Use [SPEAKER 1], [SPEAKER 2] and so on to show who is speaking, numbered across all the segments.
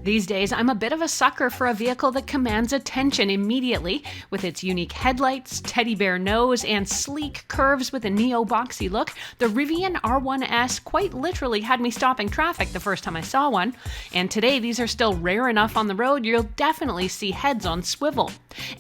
[SPEAKER 1] These days, I'm a bit of a sucker for a vehicle that commands attention immediately. With its unique headlights, teddy bear nose, and sleek curves with a neo-boxy look, the Rivian R1S quite literally had me stopping traffic the first time I saw one. And today, these are still rare enough on the road, you'll definitely see heads on swivel.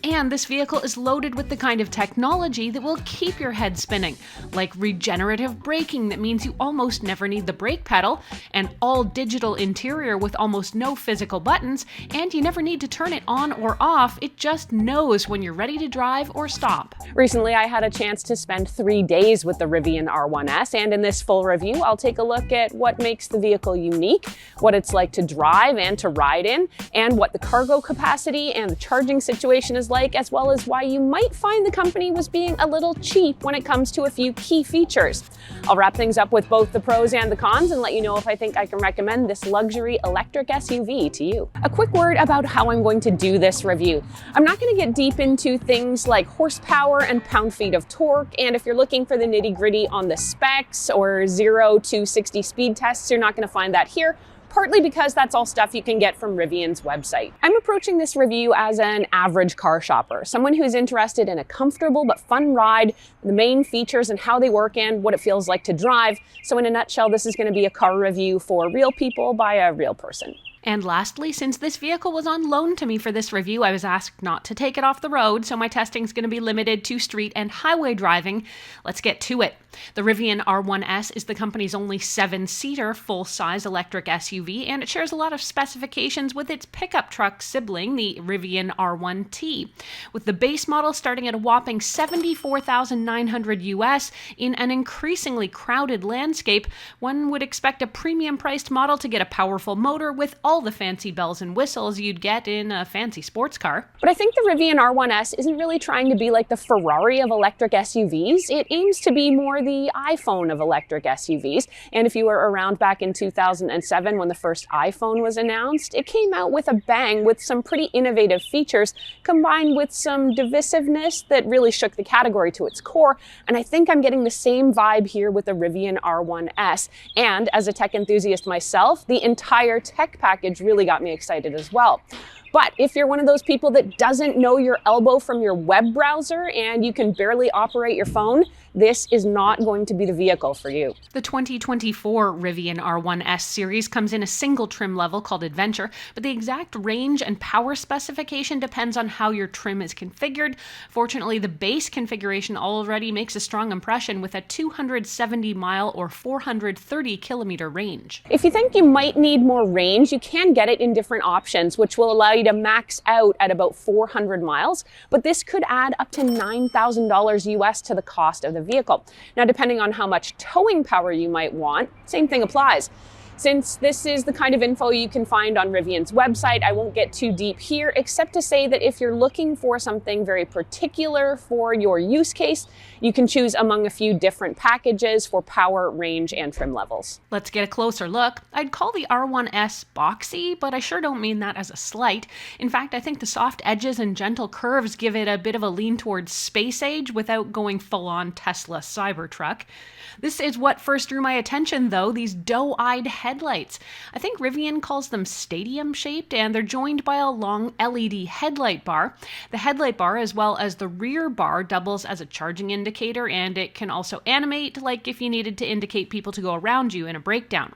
[SPEAKER 1] And this vehicle is loaded with the kind of technology that will keep your head spinning, like regenerative braking that means you almost never need the brake pedal, an all-digital interior with almost no physical buttons, and you never need to turn it on or off, it just knows when you're ready to drive or stop.
[SPEAKER 2] Recently, I had a chance to spend 3 days with the Rivian R1S, and in this full review, I'll take a look at what makes the vehicle unique, what it's like to drive and to ride in, and what the cargo capacity and the charging situation is like, as well as why you might find the company was being a little cheap when it comes to a few key features. I'll wrap things up with both the pros and the cons and let you know if I think I can recommend this luxury electric SUV to you. A quick word about how I'm going to do this review. I'm not going to get deep into things like horsepower and pound-feet of torque, and if you're looking for the nitty-gritty on the specs or 0 to 60 speed tests, you're not going to find that here. Partly because that's all stuff you can get from Rivian's website. I'm approaching this review as an average car shopper, someone who's interested in a comfortable but fun ride, the main features and how they work and what it feels like to drive. So in a nutshell, this is going to be a car review for real people by a real person.
[SPEAKER 1] And lastly, since this vehicle was on loan to me for this review, I was asked not to take it off the road, so my testing is going to be limited to street and highway driving. Let's get to it. The Rivian R1S is the company's only 7-seater full-size electric SUV, and it shares a lot of specifications with its pickup truck sibling, the Rivian R1T. With the base model starting at a whopping $74,900 US in an increasingly crowded landscape, one would expect a premium-priced model to get a powerful motor with all the fancy bells and whistles you'd get in a fancy sports car.
[SPEAKER 2] But I think the Rivian R1S isn't really trying to be like the Ferrari of electric SUVs. It aims to be more the iPhone of electric SUVs. And if you were around back in 2007 when the first iPhone was announced, it came out with a bang with some pretty innovative features combined with some divisiveness that really shook the category to its core. And I think I'm getting the same vibe here with the Rivian R1S. And as a tech enthusiast myself, the entire tech package really got me excited as well. But if you're one of those people that doesn't know your elbow from your web browser and you can barely operate your phone, this is not going to be the vehicle for you.
[SPEAKER 1] The 2024 Rivian R1S series comes in a single trim level called Adventure, but the exact range and power specification depends on how your trim is configured. Fortunately, the base configuration already makes a strong impression with a 270-mile or 430-kilometer range.
[SPEAKER 2] If you think you might need more range, you can get it in different options, which will allow you to max out at about 400 miles, but this could add up to $9,000 US to the cost of the vehicle. Now, depending on how much towing power you might want, same thing applies. Since this is the kind of info you can find on Rivian's website, I won't get too deep here, except to say that if you're looking for something very particular for your use case, you can choose among a few different packages for power, range, and trim levels.
[SPEAKER 1] Let's get a closer look. I'd call the R1S boxy, but I sure don't mean that as a slight. In fact, I think the soft edges and gentle curves give it a bit of a lean towards space age without going full-on Tesla Cybertruck. This is what first drew my attention, though, these doe-eyed headlights. I think Rivian calls them stadium-shaped, and they're joined by a long LED headlight bar. The headlight bar, as well as the rear bar, doubles as a charging indicator, and it can also animate, like if you needed to indicate people to go around you in a breakdown.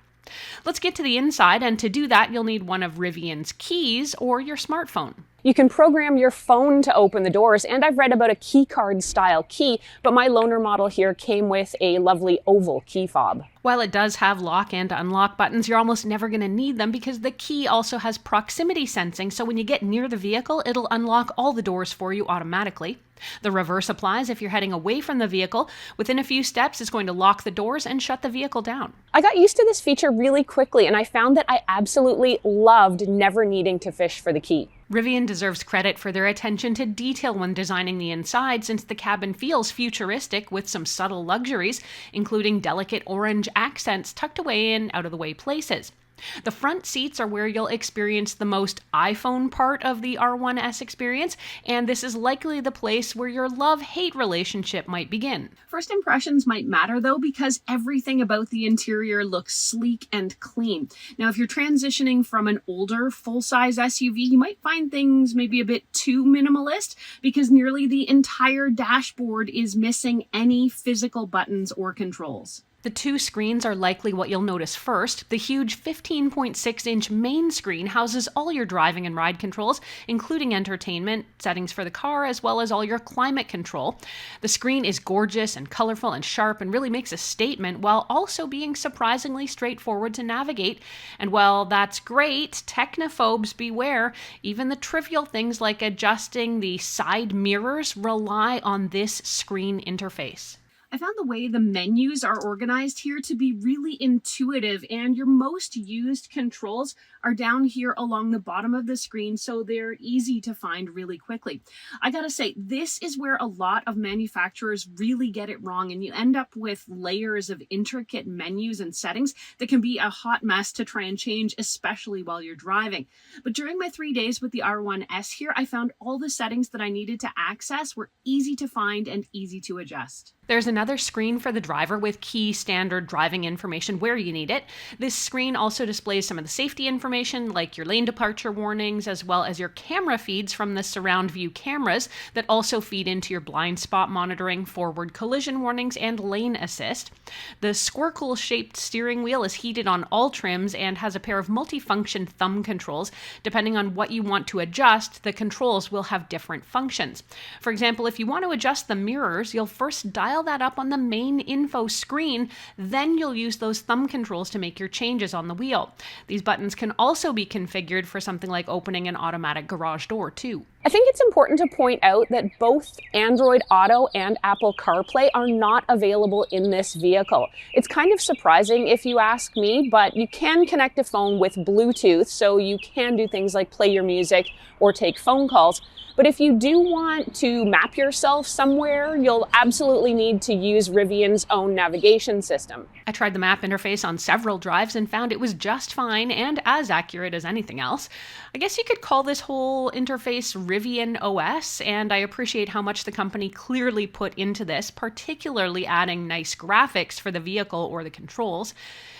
[SPEAKER 1] Let's get to the inside, and to do that, you'll need one of Rivian's keys or your smartphone.
[SPEAKER 2] You can program your phone to open the doors, and I've read about a key card style key, but my loaner model here came with a lovely oval key fob.
[SPEAKER 1] While it does have lock and unlock buttons, you're almost never going to need them because the key also has proximity sensing, so when you get near the vehicle, it'll unlock all the doors for you automatically. The reverse applies if you're heading away from the vehicle. Within a few steps, it's going to lock the doors and shut the vehicle down.
[SPEAKER 2] I got used to this feature really quickly, and I found that I absolutely loved never needing to fish for the key.
[SPEAKER 1] Rivian deserves credit for their attention to detail when designing the inside, since the cabin feels futuristic with some subtle luxuries, including delicate orange accents tucked away in out-of-the-way places. The front seats are where you'll experience the most iPhone part of the R1S experience, and this is likely the place where your love-hate relationship might begin. First impressions might matter though, because everything about the interior looks sleek and clean. Now, if you're transitioning from an older full-size SUV, you might find things maybe a bit too minimalist, because nearly the entire dashboard is missing any physical buttons or controls. The two screens are likely what you'll notice first. The huge 15.6-inch main screen houses all your driving and ride controls, including entertainment, settings for the car, as well as all your climate control. The screen is gorgeous and colorful and sharp and really makes a statement, while also being surprisingly straightforward to navigate. And while that's great, technophobes beware. Even the trivial things like adjusting the side mirrors rely on this screen interface. I found the way the menus are organized here to be really intuitive, and your most used controls are down here along the bottom of the screen, so they're easy to find really quickly. I gotta say, this is where a lot of manufacturers really get it wrong, and you end up with layers of intricate menus and settings that can be a hot mess to try and change, especially while you're driving. But during my 3 days with the R1S here, I found all the settings that I needed to access were easy to find and easy to adjust. There's another screen for the driver with key standard driving information where you need it. This screen also displays some of the safety information, like your lane departure warnings, as well as your camera feeds from the surround view cameras that also feed into your blind spot monitoring, forward collision warnings, and lane assist. The squircle-shaped steering wheel is heated on all trims and has a pair of multifunction thumb controls. Depending on what you want to adjust, the controls will have different functions. For example, if you want to adjust the mirrors, you'll first dial that up on the main info screen, then you'll use those thumb controls to make your changes on the wheel. These buttons can also be configured for something like opening an automatic garage door too.
[SPEAKER 2] I think it's important to point out that both Android Auto and Apple CarPlay are not available in this vehicle. It's kind of surprising if you ask me, but you can connect a phone with Bluetooth, so you can do things like play your music or take phone calls. But if you do want to map yourself somewhere, you'll absolutely need to use Rivian's own navigation system.
[SPEAKER 1] I tried the map interface on several drives and found it was just fine and as accurate as anything else. I guess you could call this whole interface Rivian OS, and I appreciate how much the company clearly put into this, particularly adding nice graphics for the vehicle or the controls.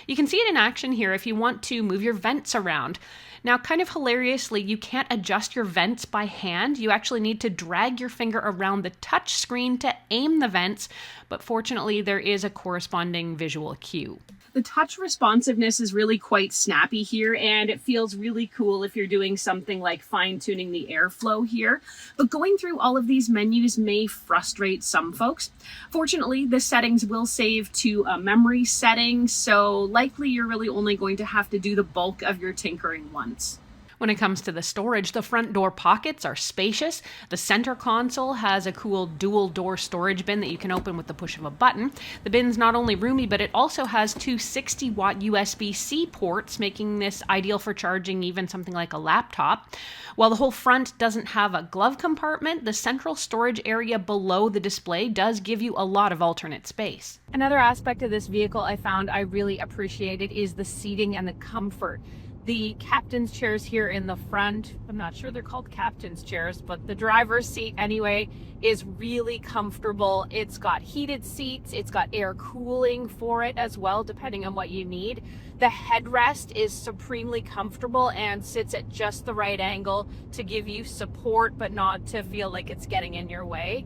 [SPEAKER 1] You can see it in action here if you want to move your vents around. Now, kind of hilariously, you can't adjust your vents by hand. You actually need to drag your finger around the touch screen to aim the vents, but fortunately there is a corresponding visual cue. The touch responsiveness is really quite snappy here, and it feels really cool if you're doing something like fine-tuning the airflow here. But going through all of these menus may frustrate some folks. Fortunately, the settings will save to a memory setting, so likely you're really only going to have to do the bulk of your tinkering once. When it comes to the storage, the front door pockets are spacious. The center console has a cool dual door storage bin that you can open with the push of a button. The bin's not only roomy, but it also has two 60-watt USB-C ports, making this ideal for charging even something like a laptop. While the whole front doesn't have a glove compartment, the central storage area below the display does give you a lot of alternate space. Another aspect of this vehicle I found I really appreciated is the seating and the comfort. The captain's chairs here in the front, I'm not sure they're called captain's chairs, but the driver's seat anyway is really comfortable. It's got heated seats, it's got air cooling for it as well, depending on what you need. The headrest is supremely comfortable and sits at just the right angle to give you support, but not to feel like it's getting in your way.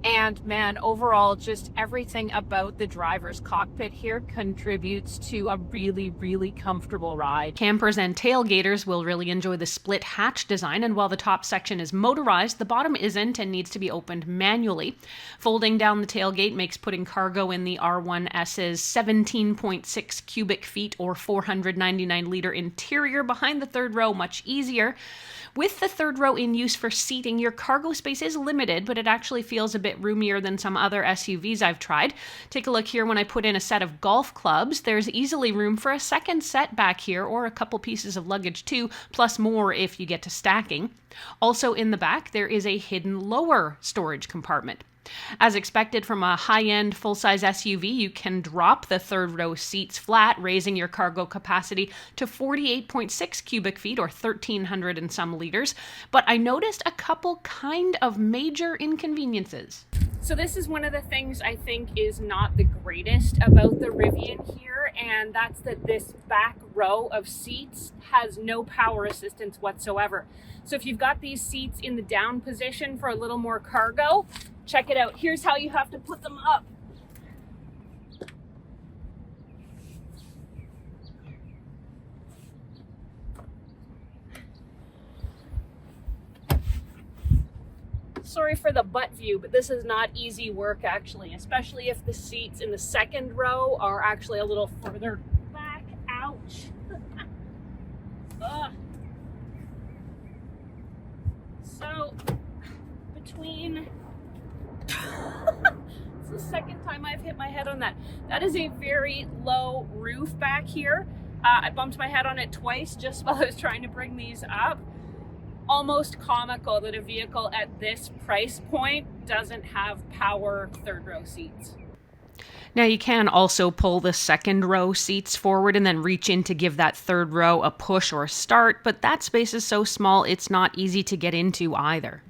[SPEAKER 1] And man, overall, just everything about the driver's cockpit here contributes to a really, really comfortable ride. Campers and tailgaters will really enjoy the split hatch design, and while the top section is motorized, the bottom isn't and needs to be opened manually. Folding down the tailgate makes putting cargo in the R1S's 17.6 cubic feet or 499-liter interior behind the third row much easier. With the third row in use for seating, your cargo space is limited, but it actually feels a bit roomier than some other SUVs I've tried. Take a look here. When I put in a set of golf clubs, there's easily room for a second set back here, or a couple pieces of luggage too, plus more if you get to stacking. Also in the back, there is a hidden lower storage compartment. As expected from a high-end full-size SUV, you can drop the third row seats flat, raising your cargo capacity to 48.6 cubic feet or 1,300 and some liters. But I noticed a couple kind of major inconveniences. So this is one of the things I think is not the greatest about the Rivian here, and that's that this back row of seats has no power assistance whatsoever. So if you've got these seats in the down position for a little more cargo, check it out. Here's how you have to put them up. Sorry for the butt view, but this is not easy work actually, especially if the seats in the second row are actually a little further back. Ouch. So between it's the second time I've hit my head on that. That is a very low roof back here. I bumped my head on it twice just while I was trying to bring these up. Almost comical that a vehicle at this price point doesn't have power third row seats. Now you can also pull the second row seats forward and then reach in to give that third row a push or a start, but that space is so small it's not easy to get into either.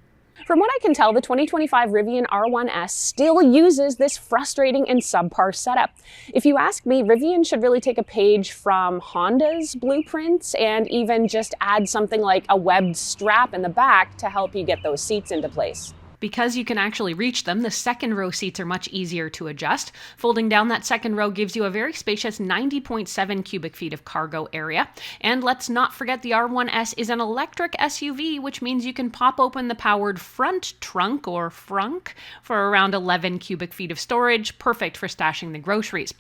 [SPEAKER 2] From what I can tell, the 2025 Rivian R1S still uses this frustrating and subpar setup. If you ask me, Rivian should really take a page from Honda's blueprints and even just add something like a webbed strap in the back to help you get those seats into place.
[SPEAKER 1] Because you can actually reach them, the second row seats are much easier to adjust. Folding down that second row gives you a very spacious 90.7 cubic feet of cargo area. And let's not forget the R1S is an electric SUV, which means you can pop open the powered front trunk or frunk for around 11 cubic feet of storage, perfect for stashing the groceries.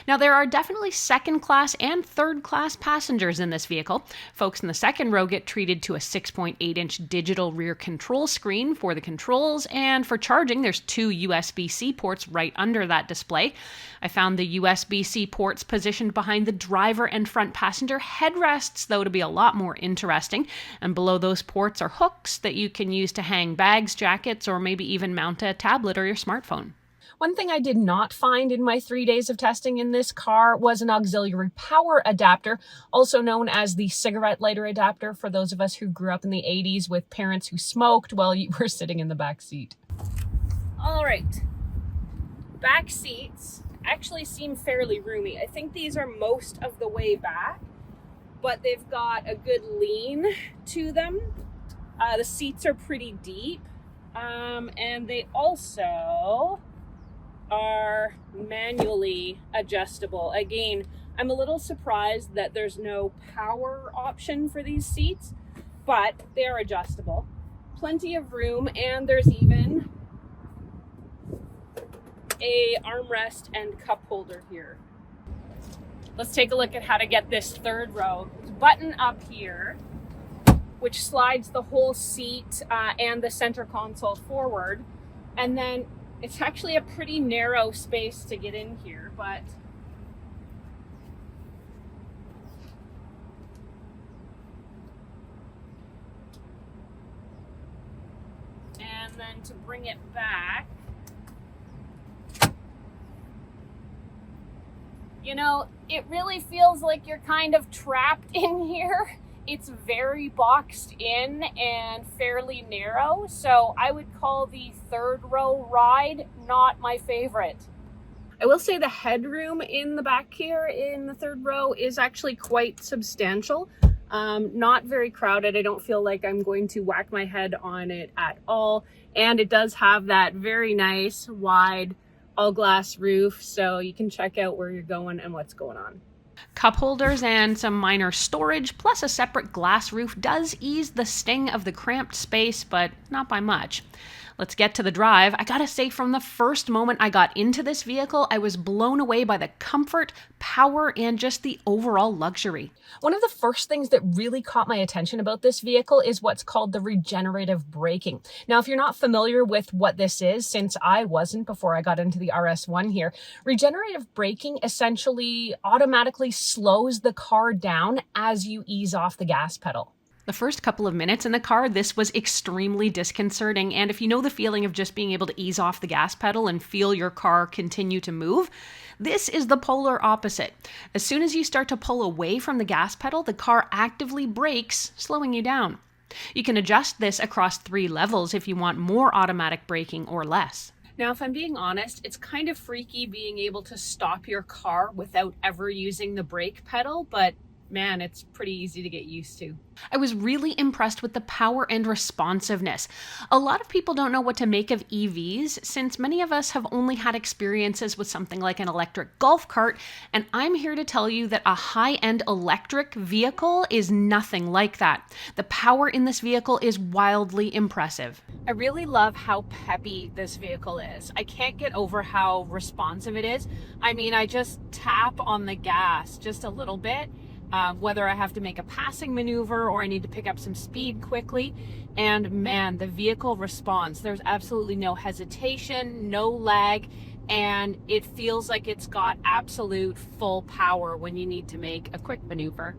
[SPEAKER 1] Now there are definitely second class and third class passengers in this vehicle. Folks in the second row get treated to a 6.8-inch digital rear control screen for the controls, and for charging, there's 2 USB-C ports right under that display. I found the USB-C ports positioned behind the driver and front passenger headrests, though, to be a lot more interesting. And below those ports are hooks that you can use to hang bags, jackets, or maybe even mount a tablet or your smartphone.
[SPEAKER 2] One thing I did not find in my 3 days of testing in this car was an auxiliary power adapter, also known as the cigarette lighter adapter for those of us who grew up in the 80s with parents who smoked while you were sitting in the back seat.
[SPEAKER 1] All right, back seats actually seem fairly roomy. I think these are most of the way back, but they've got a good lean to them. The seats are pretty deep, and they also are manually adjustable. Again, I'm a little surprised that there's no power option for these seats, but they're adjustable. Plenty of room, and there's even a armrest and cup holder here. Let's take a look at how to get this third row. Button up here, which slides the whole seat and the center console forward, and then it's actually a pretty narrow space to get in here, but and then to bring it back, you know, it really feels like you're kind of trapped in here. It's very boxed in and fairly narrow, so I would call the third row ride not my favorite. I will say the headroom in the back here in the third row is actually quite substantial. Not very crowded. I don't feel like I'm going to whack my head on it at all. And it does have that very nice wide all glass roof, so you can check out where you're going and what's going on. Cup holders and some minor storage, plus a separate glass roof does ease the sting of the cramped space, but not by much. Let's get to the drive. I gotta say, from the first moment I got into this vehicle, I was blown away by the comfort, power, and just the overall luxury.
[SPEAKER 2] One of the first things that really caught my attention about this vehicle is what's called the regenerative braking. Now, if you're not familiar with what this is, since I wasn't before I got into the RS1 here, regenerative braking essentially automatically slows the car down as you ease off the gas pedal.
[SPEAKER 1] The first couple of minutes in the car, this was extremely disconcerting, and if you know the feeling of just being able to ease off the gas pedal and feel your car continue to move, this is the polar opposite. As soon as you start to pull away from the gas pedal, the car actively brakes, slowing you down. You can adjust this across 3 levels if you want more automatic braking or less. Now, if I'm being honest, it's kind of freaky being able to stop your car without ever using the brake pedal, but man, it's pretty easy to get used to. I was really impressed with the power and responsiveness. A lot of people don't know what to make of EVs, since many of us have only had experiences with something like an electric golf cart, and I'm here to tell you that a high-end electric vehicle is nothing like that. The power in this vehicle is wildly impressive. I really love how peppy this vehicle is. I can't get over how responsive it is. I mean, I just tap on the gas just a little bit, whether I have to make a passing maneuver or I need to pick up some speed quickly. And man, the vehicle responds. There's absolutely no hesitation, no lag, and it feels like it's got absolute full power when you need to make a quick maneuver.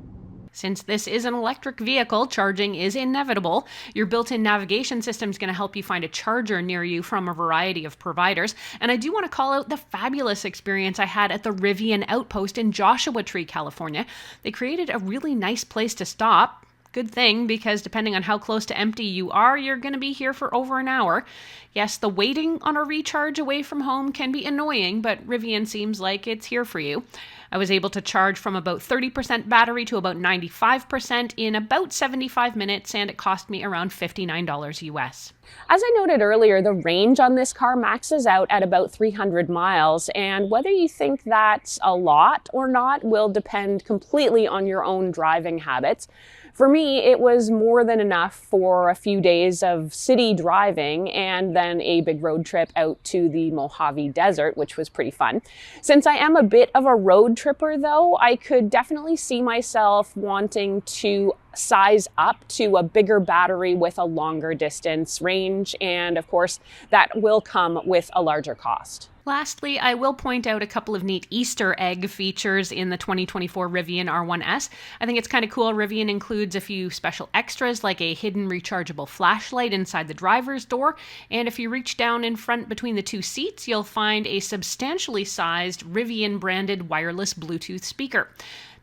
[SPEAKER 1] Since this is an electric vehicle, charging is inevitable. Your built-in navigation system is going to help you find a charger near you from a variety of providers. And I do want to call out the fabulous experience I had at the Rivian Outpost in Joshua Tree, California. They created a really nice place to stop. Good thing, because depending on how close to empty you are, you're going to be here for over an hour. Yes, the waiting on a recharge away from home can be annoying, but Rivian seems like it's here for you. I was able to charge from about 30% battery to about 95% in about 75 minutes, and it cost me around $59 US.
[SPEAKER 2] As I noted earlier, the range on this car maxes out at about 300 miles, and whether you think that's a lot or not will depend completely on your own driving habits. For me, it was more than enough for a few days of city driving and then a big road trip out to the Mojave Desert, which was pretty fun. Since I am a bit of a road tripper though, I could definitely see myself wanting to size up to a bigger battery with a longer distance range, and of course, that will come with a larger cost.
[SPEAKER 1] Lastly, I will point out a couple of neat Easter egg features in the 2024 Rivian R1S. I think it's kind of cool. Rivian includes a few special extras like a hidden rechargeable flashlight inside the driver's door, and if you reach down in front between the 2 seats, you'll find a substantially sized Rivian branded wireless Bluetooth speaker.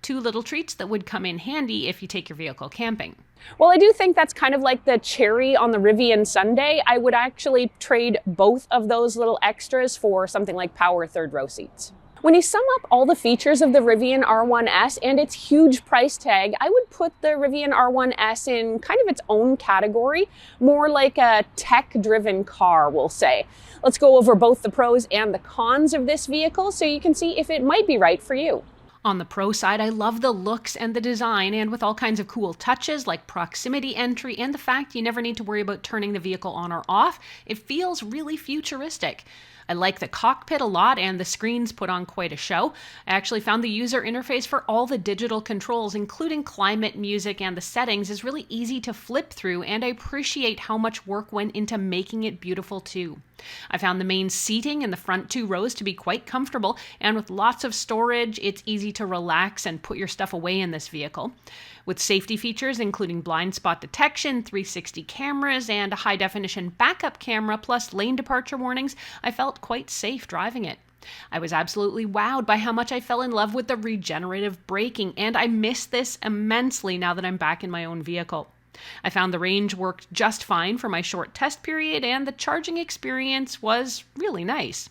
[SPEAKER 1] 2 little treats that would come in handy if you take your vehicle camping.
[SPEAKER 2] Well, I do think that's kind of like the cherry on the Rivian sundae. I would actually trade both of those little extras for something like power third row seats. When you sum up all the features of the Rivian R1S and its huge price tag, I would put the Rivian R1S in kind of its own category, more like a tech-driven car, we'll say. Let's go over both the pros and the cons of this vehicle so you can see if it might be right for you.
[SPEAKER 1] On the pro side, I love the looks and the design, and with all kinds of cool touches like proximity entry and the fact you never need to worry about turning the vehicle on or off, it feels really futuristic. I like the cockpit a lot, and the screens put on quite a show. I actually found the user interface for all the digital controls, including climate, music, and the settings, is really easy to flip through, and I appreciate how much work went into making it beautiful too. I found the main seating in the front 2 rows to be quite comfortable, and with lots of storage, it's easy to relax and put your stuff away in this vehicle. With safety features including blind spot detection, 360 cameras, and a high-definition backup camera plus lane departure warnings, I felt quite safe driving it. I was absolutely wowed by how much I fell in love with the regenerative braking, and I miss this immensely now that I'm back in my own vehicle. I found the range worked just fine for my short test period, and the charging experience was really nice.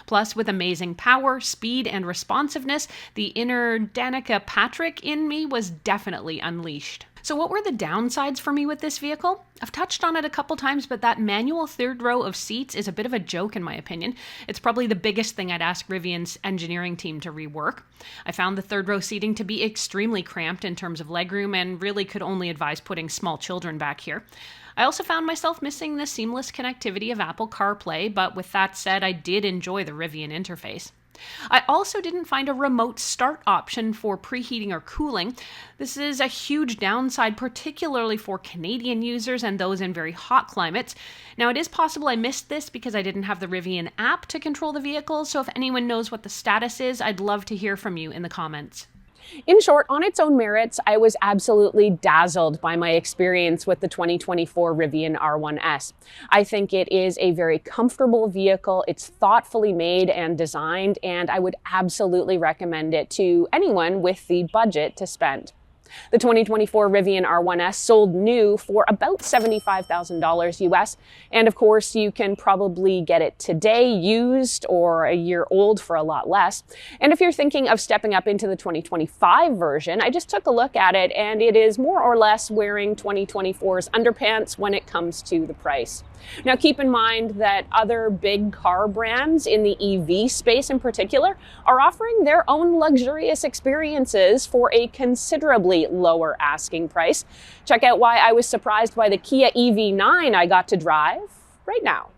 [SPEAKER 1] Plus, with amazing power, speed, and responsiveness, the inner Danica Patrick in me was definitely unleashed. So what were the downsides for me with this vehicle? I've touched on it a couple times, but that manual third row of seats is a bit of a joke in my opinion. It's probably the biggest thing I'd ask Rivian's engineering team to rework. I found the third row seating to be extremely cramped in terms of legroom and really could only advise putting small children back here. I also found myself missing the seamless connectivity of Apple CarPlay, but with that said, I did enjoy the Rivian interface. I also didn't find a remote start option for preheating or cooling. This is a huge downside, particularly for Canadian users and those in very hot climates. Now, it is possible I missed this because I didn't have the Rivian app to control the vehicle, so if anyone knows what the status is, I'd love to hear from you in the comments.
[SPEAKER 2] In short, on its own merits, I was absolutely dazzled by my experience with the 2024 Rivian R1S. I think it is a very comfortable vehicle. It's thoughtfully made and designed, and I would absolutely recommend it to anyone with the budget to spend. The 2024 Rivian R1S sold new for about $75,000 US. And of course, you can probably get it today used or a year old for a lot less. And if you're thinking of stepping up into the 2025 version, I just took a look at it and it is more or less wearing 2024's underpants when it comes to the price. Now, keep in mind that other big car brands in the EV space in particular are offering their own luxurious experiences for a considerably lower asking price. Check out why I was surprised by the Kia EV9 I got to drive right now.